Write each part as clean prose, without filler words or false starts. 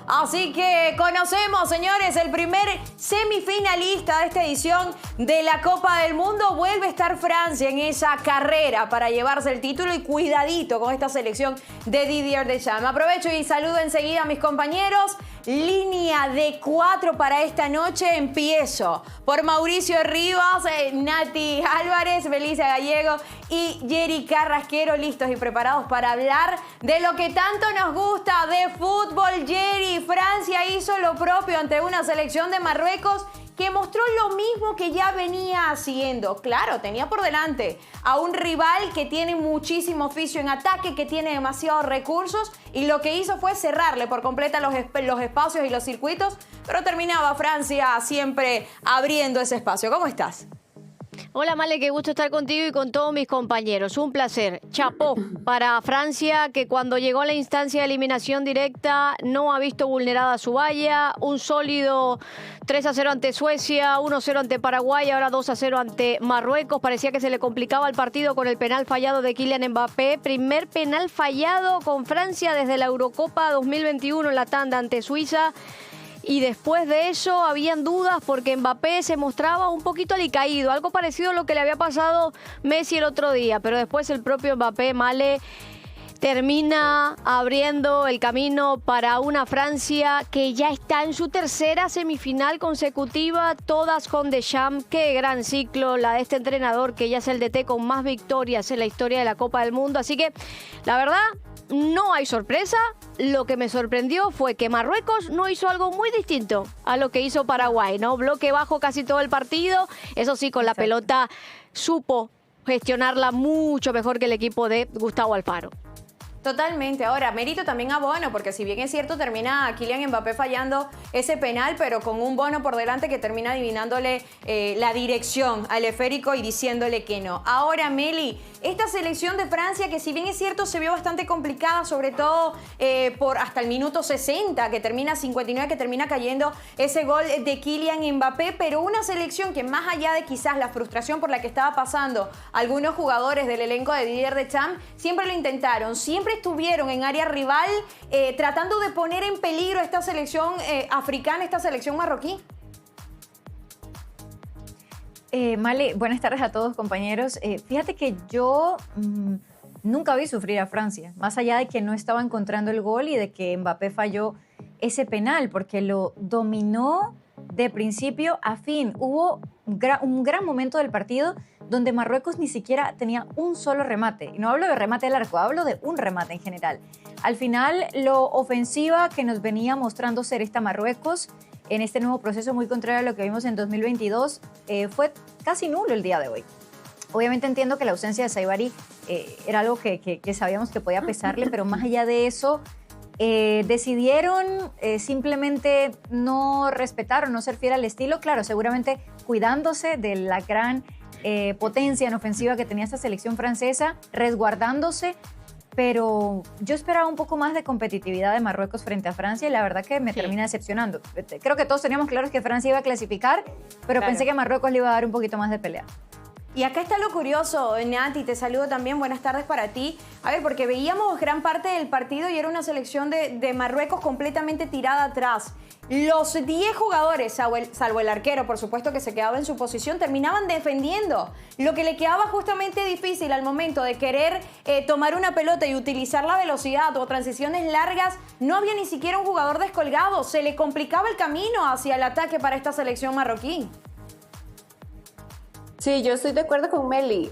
Así que conocemos, señores, el primer semifinalista de esta edición de la Copa del Mundo. Vuelve a estar Francia en esa carrera para llevarse el título y cuidadito con esta selección de Didier Deschamps. Aprovecho y saludo enseguida a mis compañeros. Línea de 4 para esta noche. Empiezo por Mauricio Rivas, Nati Álvarez, Belisa Gallego y Yeri Carrasquero, listos y preparados para hablar de lo que tanto nos gusta de fútbol. Yeri, Francia hizo lo propio ante una selección de Marruecos que mostró lo mismo que ya venía haciendo. Claro, tenía por delante a un rival que tiene muchísimo oficio en ataque, que tiene demasiados recursos, y lo que hizo fue cerrarle por completa los espacios y los circuitos, pero terminaba Francia siempre abriendo ese espacio. ¿Cómo estás? Hola Male, qué gusto estar contigo y con todos mis compañeros. Un placer. Chapó para Francia, que cuando llegó a la instancia de eliminación directa no ha visto vulnerada su valla. Un sólido 3-0 ante Suecia, 1-0 ante Paraguay, ahora 2-0 ante Marruecos. Parecía que se le complicaba el partido con el penal fallado de Kylian Mbappé. Primer penal fallado con Francia desde la Eurocopa 2021 en la tanda ante Suiza. Y después de eso habían dudas porque Mbappé se mostraba un poquito alicaído, algo parecido a lo que le había pasado Messi el otro día, pero después el propio Mbappé, Male, termina abriendo el camino para una Francia que ya está en su tercera semifinal consecutiva, todas con Deschamps. Qué gran ciclo la de este entrenador, que ya es el DT con más victorias en la historia de la Copa del Mundo. Así que, la verdad, no hay sorpresa. Lo que me sorprendió fue que Marruecos no hizo algo muy distinto a lo que hizo Paraguay, ¿no? Bloque bajo casi todo el partido. Eso sí, con la pelota supo gestionarla mucho mejor que el equipo de Gustavo Alfaro. Totalmente. Ahora, mérito también a Bono, porque si bien es cierto, termina Kylian Mbappé fallando ese penal, pero con un Bono por delante que termina adivinándole la dirección al esférico y diciéndole que no. Ahora, Meli, esta selección de Francia, que si bien es cierto, se vio bastante complicada, sobre todo por hasta el minuto 60, que termina 59, que termina cayendo ese gol de Kylian Mbappé, pero una selección que, más allá de quizás la frustración por la que estaba pasando algunos jugadores del elenco de Didier Deschamps, siempre lo intentaron, siempre estuvieron en área rival tratando de poner en peligro esta selección africana, esta selección marroquí. Male, buenas tardes a todos, compañeros. Fíjate que yo nunca vi sufrir a Francia, más allá de que no estaba encontrando el gol y de que Mbappé falló ese penal, porque lo dominó de principio a fin. Hubo un gran momento del partido donde Marruecos ni siquiera tenía un solo remate. Y no hablo de remate al arco, hablo de un remate en general. Al final, lo ofensiva que nos venía mostrando ser esta Marruecos en este nuevo proceso, muy contrario a lo que vimos en 2022, fue casi nulo el día de hoy. Obviamente entiendo que la ausencia de Saibari era algo que sabíamos que podía pesarle, pero más allá de eso, decidieron simplemente no respetar o no ser fiel al estilo. Claro, seguramente cuidándose de la gran potencia en ofensiva que tenía esta selección francesa, resguardándose, pero yo esperaba un poco más de competitividad de Marruecos frente a Francia y la verdad que me termina decepcionando. Creo que todos teníamos claros que Francia iba a clasificar, pero pensé que Marruecos le iba a dar un poquito más de pelea. Y acá está lo curioso, Nati, te saludo también, buenas tardes para ti. A ver, porque veíamos gran parte del partido y era una selección de Marruecos completamente tirada atrás. Los 10 jugadores, salvo el arquero, por supuesto, que se quedaba en su posición, terminaban defendiendo. Lo que le quedaba justamente difícil al momento de querer tomar una pelota y utilizar la velocidad o transiciones largas, no había ni siquiera un jugador descolgado. Se le complicaba el camino hacia el ataque para esta selección marroquí. Sí, yo estoy de acuerdo con Meli.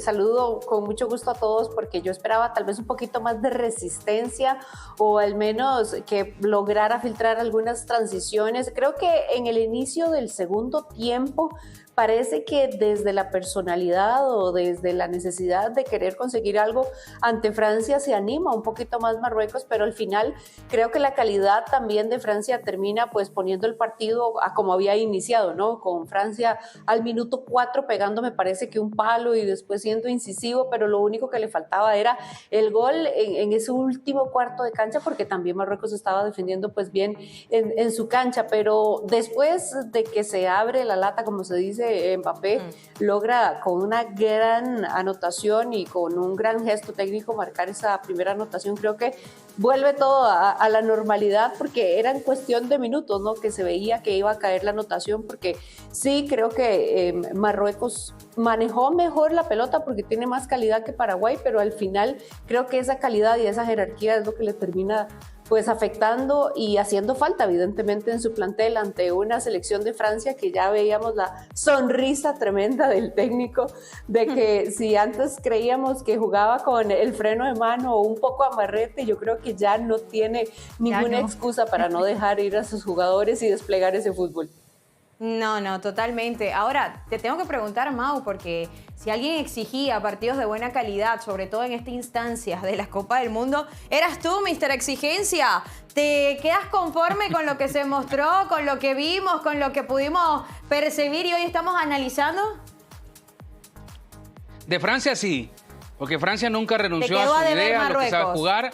Saludo con mucho gusto a todos porque yo esperaba tal vez un poquito más de resistencia o al menos que lograra filtrar algunas transiciones. Creo que en el inicio del segundo tiempo parece que desde la personalidad o desde la necesidad de querer conseguir algo ante Francia se anima un poquito más Marruecos, pero al final creo que la calidad también de Francia termina pues poniendo el partido a como había iniciado, ¿no? Con Francia al minuto 4 pegando, me parece que un palo y después siendo incisivo, pero lo único que le faltaba era el gol en ese último cuarto de cancha, porque también Marruecos estaba defendiendo pues bien en su cancha, pero después de que se abre la lata, como se dice dice Mbappé, logra con una gran anotación y con un gran gesto técnico marcar esa primera anotación. Creo que vuelve todo a la normalidad, porque era en cuestión de minutos, ¿no?, que se veía que iba a caer la anotación, porque sí, creo que Marruecos manejó mejor la pelota porque tiene más calidad que Paraguay, pero al final creo que esa calidad y esa jerarquía es lo que le termina pues afectando y haciendo falta evidentemente en su plantel ante una selección de Francia que ya veíamos la sonrisa tremenda del técnico, de que si antes creíamos que jugaba con el freno de mano o un poco amarrete, yo creo que ya no tiene ninguna excusa para no dejar ir a sus jugadores y desplegar ese fútbol. No, totalmente. Ahora, te tengo que preguntar, Mau, porque si alguien exigía partidos de buena calidad, sobre todo en esta instancia de la Copa del Mundo, eras tú, Mr. Exigencia. ¿Te quedas conforme con lo que se mostró, con lo que vimos, con lo que pudimos percibir y hoy estamos analizando? De Francia sí, porque Francia nunca renunció a su idea, a lo que sabe jugar.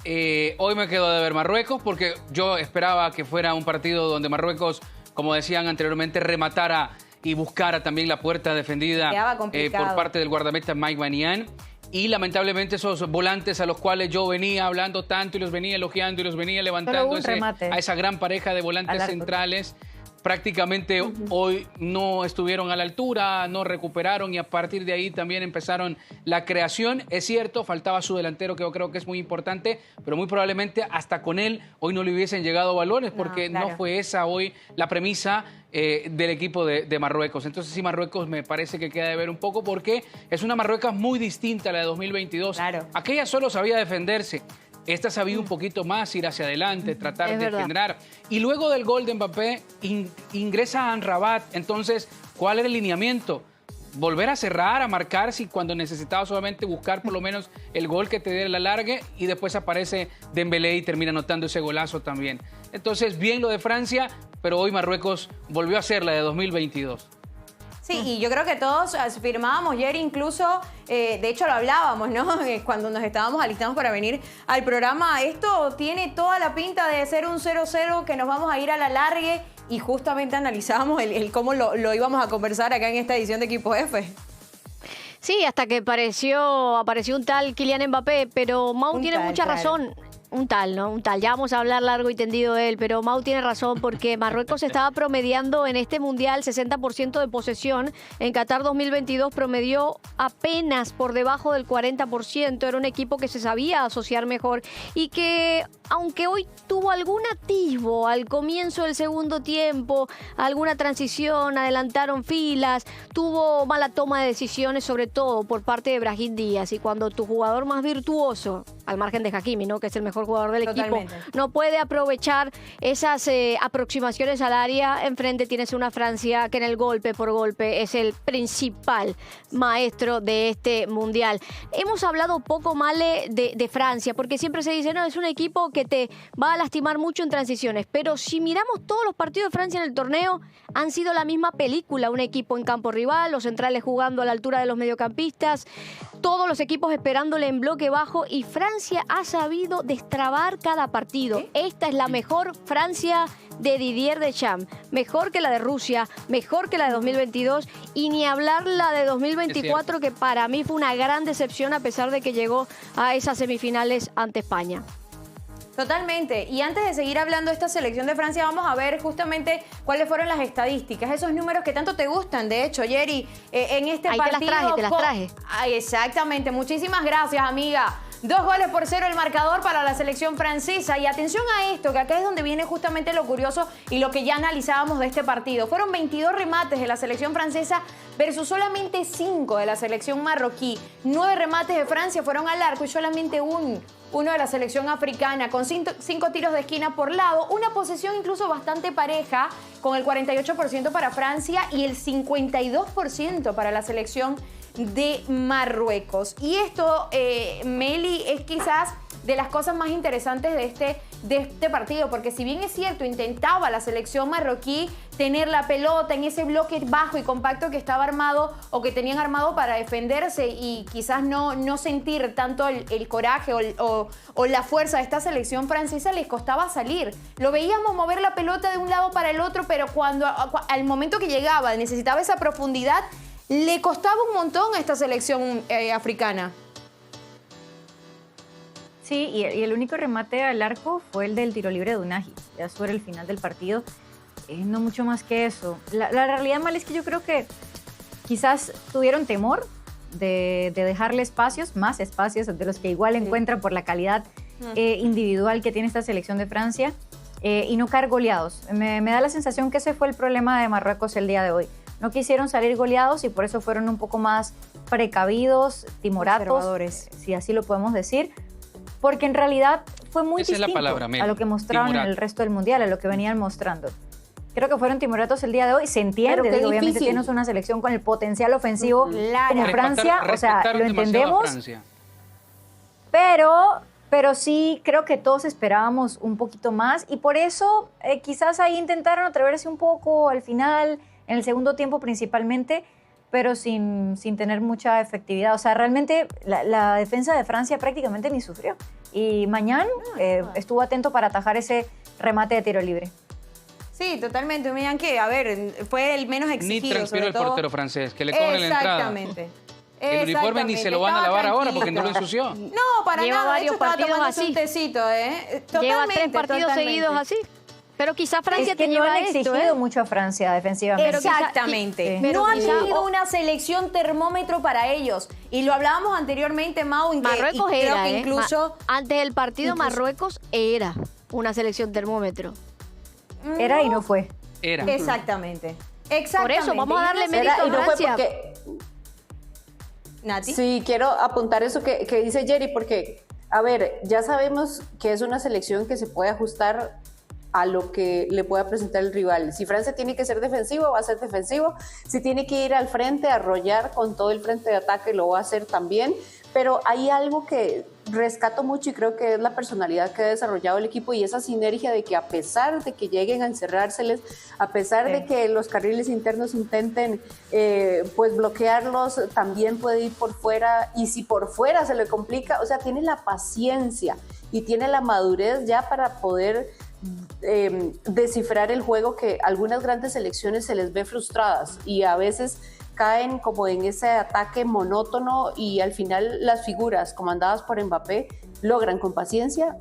Hoy me quedo de ver Marruecos, porque yo esperaba que fuera un partido donde Marruecos, como decían anteriormente, rematara y buscara también la puerta defendida por parte del guardameta Mike Maignan. Y lamentablemente esos volantes a los cuales yo venía hablando tanto y los venía elogiando y los venía levantando a esa gran pareja de volantes centrales, prácticamente hoy no estuvieron a la altura, no recuperaron y a partir de ahí también empezaron la creación. Es cierto, faltaba su delantero, que yo creo que es muy importante, pero muy probablemente hasta con él hoy no le hubiesen llegado balones, porque no fue esa hoy la premisa del equipo de Marruecos. Entonces sí, Marruecos me parece que queda de ver un poco, porque es una Marruecos muy distinta a la de 2022. Aquella solo sabía defenderse. Esta sabía un poquito más ir hacia adelante, tratar de generar. Y luego del gol de Mbappé ingresa a Amrabat. Entonces, ¿cuál era el lineamiento? Volver a cerrar, a marcar, si cuando necesitaba solamente buscar por lo menos el gol que te diera el alargue, y después aparece Dembélé y termina anotando ese golazo también. Entonces, bien lo de Francia, pero hoy Marruecos volvió a ser la de 2022. Sí, y yo creo que todos firmábamos ayer, incluso, de hecho lo hablábamos, ¿no? Cuando nos estábamos alistando para venir al programa, esto tiene toda la pinta de ser un 0-0, que nos vamos a ir a la largue, y justamente analizábamos el cómo lo íbamos a conversar acá en esta edición de Equipo F. Sí, hasta que apareció un tal Kylian Mbappé, pero Mau tiene mucha razón. Un tal, ¿no? Un tal. Ya vamos a hablar largo y tendido de él, pero Mau tiene razón, porque Marruecos estaba promediando en este Mundial 60% de posesión. En Qatar 2022 promedió apenas por debajo del 40%. Era un equipo que se sabía asociar mejor y que, aunque hoy tuvo algún atisbo al comienzo del segundo tiempo, alguna transición, adelantaron filas, tuvo mala toma de decisiones, sobre todo por parte de Brahim Díaz. Y cuando tu jugador más virtuoso, al margen de Hakimi, ¿no?, que es el mejor jugador del equipo, no puede aprovechar esas aproximaciones al área, enfrente tienes una Francia que en el golpe por golpe es el principal maestro de este Mundial. Hemos hablado poco, Male, de Francia, porque siempre se dice, no, es un equipo que te va a lastimar mucho en transiciones, pero si miramos todos los partidos de Francia en el torneo, han sido la misma película, un equipo en campo rival, los centrales jugando a la altura de los mediocampistas, todos los equipos esperándole en bloque bajo, y Francia ha sabido destrabar cada partido. Esta es la mejor Francia de Didier Deschamps, mejor que la de Rusia, mejor que la de 2022, y ni hablar la de 2024, que para mí fue una gran decepción a pesar de que llegó a esas semifinales ante España. Totalmente. Y antes de seguir hablando de esta selección de Francia, vamos a ver justamente cuáles fueron las estadísticas, esos números que tanto te gustan, de hecho, Yeri, en este partido. Te las traje. Ay, exactamente. Muchísimas gracias, amiga. 2-0 el marcador para la selección francesa. Y atención a esto, que acá es donde viene justamente lo curioso y lo que ya analizábamos de este partido. Fueron 22 remates de la selección francesa versus solamente 5 de la selección marroquí. 9 remates de Francia fueron al arco y solamente uno de la selección africana, con 5 tiros de esquina por lado. Una posesión incluso bastante pareja, con el 48% para Francia y el 52% para la selección de Marruecos. Y esto, Meli, es quizás de las cosas más interesantes de este de este partido, porque si bien es cierto, intentaba la selección marroquí tener la pelota en ese bloque bajo y compacto que estaba armado o que tenían armado para defenderse y quizás no sentir tanto el coraje o la fuerza de esta selección francesa, les costaba salir. Lo veíamos mover la pelota de un lado para el otro, pero cuando al momento que llegaba necesitaba esa profundidad, le costaba un montón a esta selección africana. Sí, y el único remate al arco fue el del tiro libre de Unahi, ya sobre el final del partido. No mucho más que eso. La realidad mal es que yo creo que quizás tuvieron temor de dejarle espacios, más espacios de los que igual encuentran por la calidad individual que tiene esta selección de Francia y no caer goleados. Me da la sensación que ese fue el problema de Marruecos el día de hoy. No quisieron salir goleados y por eso fueron un poco más precavidos, timoratos, si así lo podemos decir, porque en realidad fue muy distinto a lo que mostraron en el resto del Mundial, a lo que venían mostrando. Creo que fueron timoratos el día de hoy, se entiende, digo, obviamente tienes una selección con el potencial ofensivo como Francia, o sea, lo entendemos, pero sí creo que todos esperábamos un poquito más y por eso quizás ahí intentaron atreverse un poco al final, en el segundo tiempo principalmente, pero sin tener mucha efectividad. O sea, realmente la defensa de Francia prácticamente ni sufrió. Y Mañán estuvo atento para atajar ese remate de tiro libre. Sí, totalmente. Mañán que, a ver, fue el menos exigido. Ni transpiró el portero francés, que le cobran la entrada. Exactamente. El uniforme ni se lo van a lavar ahora porque no lo ensució. No, para Lleva nada. varios partidos así. Un tecito, Lleva 3 partidos seguidos así. Pero quizá Francia es que te no lleva han exigido mucho a Francia defensivamente. Exactamente. No han tenido una selección termómetro para ellos. Y lo hablábamos anteriormente, Mau. Marruecos y era, creo que incluso antes del partido Marruecos era una selección termómetro. Era y no fue. Era. Exactamente. Por eso vamos a darle mérito a Francia. Nati. Sí, quiero apuntar eso que dice Jerry, porque, a ver, ya sabemos que es una selección que se puede ajustar a lo que le pueda presentar el rival. Si Francia tiene que ser defensivo, va a ser defensivo. Si tiene que ir al frente, arrollar con todo el frente de ataque, lo va a hacer también. Pero hay algo que rescato mucho y creo que es la personalidad que ha desarrollado el equipo y esa sinergia de que a pesar de que lleguen a encerrárseles, a pesar de que los carriles internos intenten pues bloquearlos, también puede ir por fuera y si por fuera se le complica, o sea, tiene la paciencia y tiene la madurez ya para poder descifrar el juego que algunas grandes selecciones se les ve frustradas y a veces caen como en ese ataque monótono y al final las figuras comandadas por Mbappé logran con paciencia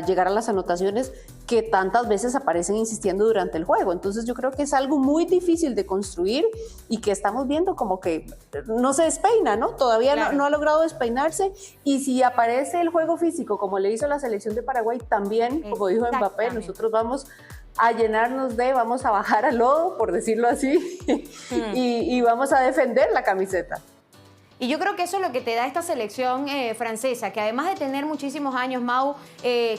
llegar a las anotaciones que tantas veces aparecen insistiendo durante el juego. Entonces yo creo que es algo muy difícil de construir y que estamos viendo como que no se despeina, ¿no? Todavía no ha logrado despeinarse y si aparece el juego físico como le hizo la selección de Paraguay también, como dijo Mbappé, nosotros vamos a llenarnos vamos a bajar al lodo, por decirlo así, y vamos a defender la camiseta. Y yo creo que eso es lo que te da esta selección francesa, que además de tener muchísimos años, Mau,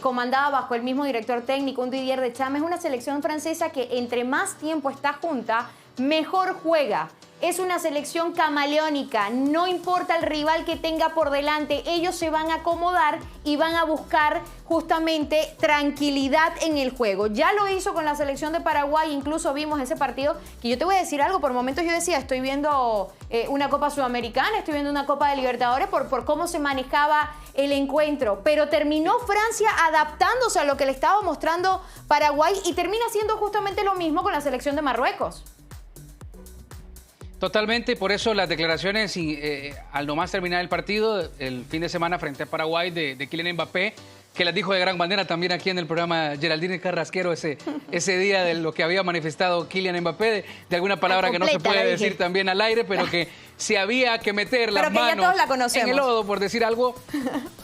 comandada bajo el mismo director técnico, un Didier Deschamps, es una selección francesa que entre más tiempo está junta, mejor juega. Es una selección camaleónica, no importa el rival que tenga por delante, ellos se van a acomodar y van a buscar justamente tranquilidad en el juego. Ya lo hizo con la selección de Paraguay, incluso vimos ese partido, que yo te voy a decir algo, por momentos yo decía, estoy viendo una Copa Sudamericana, estoy viendo una Copa de Libertadores por cómo se manejaba el encuentro, pero terminó Francia adaptándose a lo que le estaba mostrando Paraguay y termina siendo justamente lo mismo con la selección de Marruecos. Totalmente, por eso las declaraciones al nomás terminar el partido, el fin de semana frente a Paraguay de Kylian Mbappé, que las dijo de gran manera también aquí en el programa Geraldine Carrasquero ese día de lo que había manifestado Kylian Mbappé, de alguna palabra que no se puede decir también al aire, pero que si había que meter las manos en el lodo, por decir algo,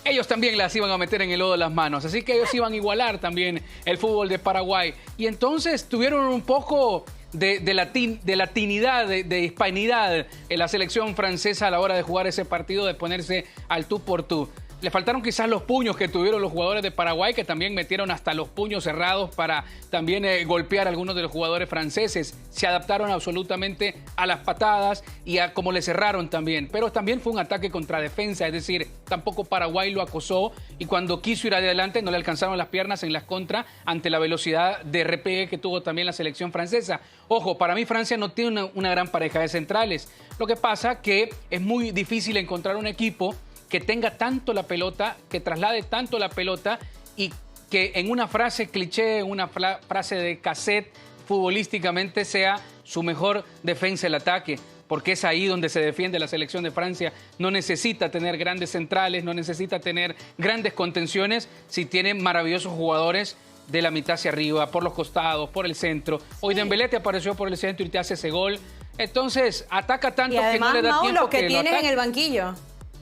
ellos también las iban a meter en el lodo las manos. Así que ellos iban a igualar también el fútbol de Paraguay. Y entonces tuvieron un poco de latinidad, de hispanidad en la selección francesa a la hora de jugar ese partido, de ponerse al tú por tú. Le faltaron quizás los puños que tuvieron los jugadores de Paraguay, que también metieron hasta los puños cerrados para también golpear a algunos de los jugadores franceses. Se adaptaron absolutamente a las patadas y a cómo le cerraron también. Pero también fue un ataque contra defensa, es decir, tampoco Paraguay lo acosó y cuando quiso ir adelante no le alcanzaron las piernas en las contras ante la velocidad de repegue que tuvo también la selección francesa. Ojo, para mí Francia no tiene una gran pareja de centrales. Lo que pasa que es muy difícil encontrar un equipo que tenga tanto la pelota, que traslade tanto la pelota y que en una frase cliché, una frase de cassette, futbolísticamente sea su mejor defensa el ataque, porque es ahí donde se defiende la selección de Francia. No necesita tener grandes centrales, no necesita tener grandes contenciones si tiene maravillosos jugadores de la mitad hacia arriba, por los costados, por el centro. Hoy Dembélé te apareció por el centro y te hace ese gol. Entonces, ataca tanto que no le da tiempo lo que tienen en el banquillo.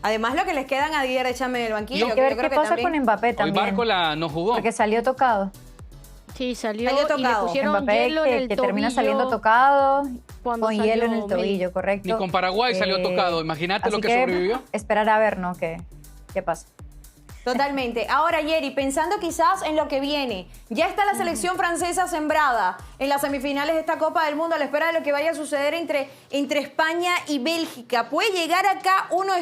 Además, lo que les quedan a Didier Deschamps en el banquillo. Hay que ver qué pasa con Mbappé también. Hoy Bárcola no jugó. Porque salió tocado. Sí, salió tocado. Y le pusieron Mbappé hielo en el que tobillo. termina saliendo tocado con hielo en el salió tobillo, correcto. Ni con Paraguay salió tocado. Imagínate lo que sobrevivió. Esperar a ver, ¿no? ¿Qué pasa? Totalmente. Ahora, Yeri, pensando quizás en lo que viene, ya está la selección francesa sembrada en las semifinales de esta Copa del Mundo a la espera de lo que vaya a suceder entre España y Bélgica. ¿Puede llegar acá uno de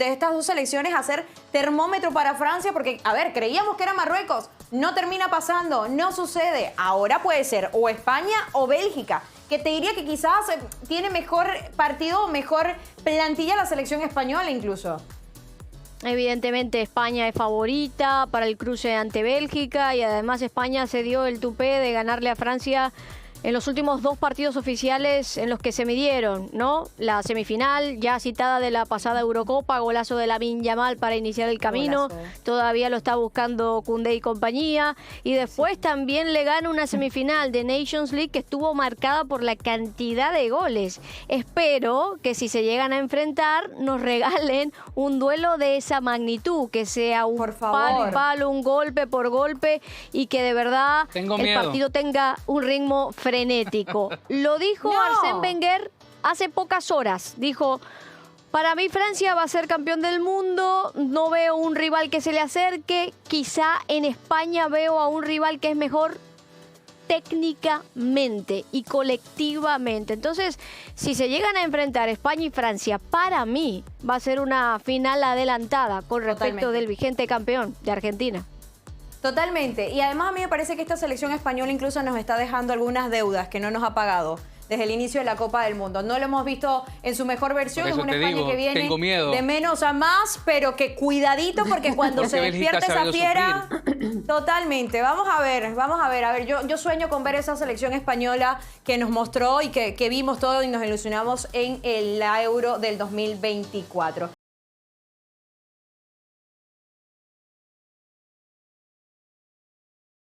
estas dos selecciones a ser termómetro para Francia? Porque, a ver, creíamos que era Marruecos, no termina pasando, no sucede. Ahora puede ser o España o Bélgica, que te diría que quizás tiene mejor partido, mejor plantilla la selección española incluso. Evidentemente España es favorita para el cruce ante Bélgica y además España se dio el tupé de ganarle a Francia en los últimos 2 partidos oficiales en los que se midieron, ¿no? La semifinal ya citada de la pasada Eurocopa, golazo de Lamine Yamal para iniciar el camino, todavía lo está buscando Koundé y compañía, y después también le gana una semifinal de Nations League que estuvo marcada por la cantidad de goles. Espero que si se llegan a enfrentar nos regalen un duelo de esa magnitud, que sea un palo y palo, un golpe por golpe y que de verdad el partido tenga un ritmo frenético. Lo dijo Arsène Wenger hace pocas horas. Dijo, para mí Francia va a ser campeón del mundo, no veo un rival que se le acerque, quizá en España veo a un rival que es mejor técnicamente y colectivamente. Entonces, si se llegan a enfrentar España y Francia, para mí va a ser una final adelantada con respecto del vigente campeón de Argentina. Totalmente. Y además a mí me parece que esta selección española incluso nos está dejando algunas deudas que no nos ha pagado desde el inicio de la Copa del Mundo. No lo hemos visto en su mejor versión. Es una España que viene de menos a más, pero que cuidadito porque cuando se despierte esa fiera... Totalmente. Vamos a ver. A ver, yo sueño con ver esa selección española que nos mostró y que vimos todo y nos ilusionamos en la Euro del 2024.